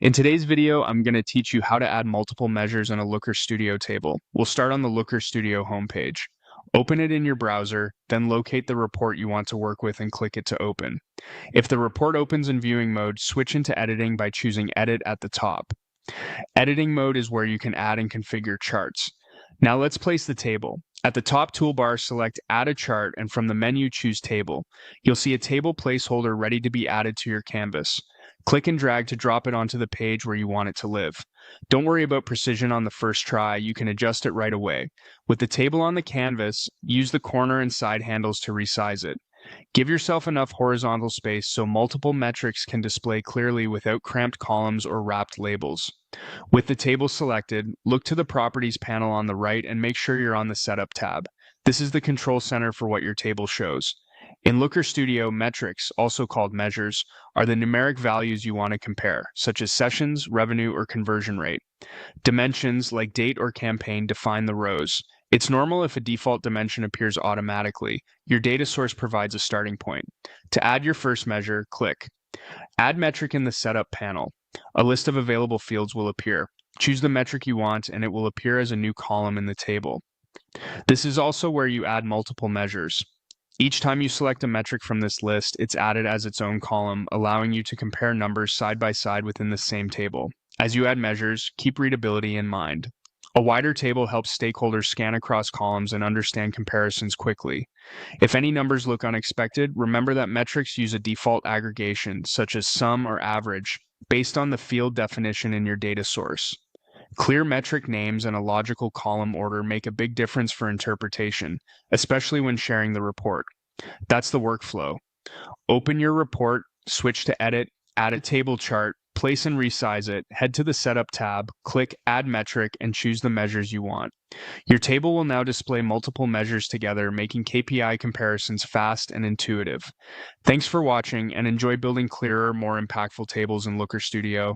In today's video, I'm going to teach you how to add multiple measures in a Looker Studio table. We'll start on the Looker Studio homepage. Open it in your browser, then locate the report you want to work with and click it to open. If the report opens in viewing mode, switch into editing by choosing Edit at the top. Editing mode is where you can add and configure charts. Now let's place the table. At the top toolbar, select Add a Chart, and from the menu, choose Table. You'll see a table placeholder ready to be added to your canvas. Click and drag to drop it onto the page where you want it to live. Don't worry about precision on the first try, you can adjust it right away. With the table on the canvas, use the corner and side handles to resize it. Give yourself enough horizontal space so multiple metrics can display clearly without cramped columns or wrapped labels. With the table selected, look to the Properties panel on the right and make sure you're on the Setup tab. This is the control center for what your table shows. In Looker Studio, metrics, also called measures, are the numeric values you want to compare, such as sessions, revenue, or conversion rate. Dimensions, like date or campaign, define the rows. It's normal if a default dimension appears automatically. Your data source provides a starting point. To add your first measure, click Add Metric in the Setup panel. A list of available fields will appear. Choose the metric you want and it will appear as a new column in the table. This is also where you add multiple measures. Each time you select a metric from this list, it's added as its own column, allowing you to compare numbers side by side within the same table. As you add measures, keep readability in mind. A wider table helps stakeholders scan across columns and understand comparisons quickly. If any numbers look unexpected, remember that metrics use a default aggregation, such as sum or average, based on the field definition in your data source. Clear metric names and a logical column order make a big difference for interpretation, especially when sharing the report. That's the workflow. Open your report, switch to Edit, add a table chart, place and resize it, head to the Setup tab, click Add Metric, and choose the measures you want. Your table will now display multiple measures together, making KPI comparisons fast and intuitive. Thanks for watching, and enjoy building clearer, more impactful tables in Looker Studio.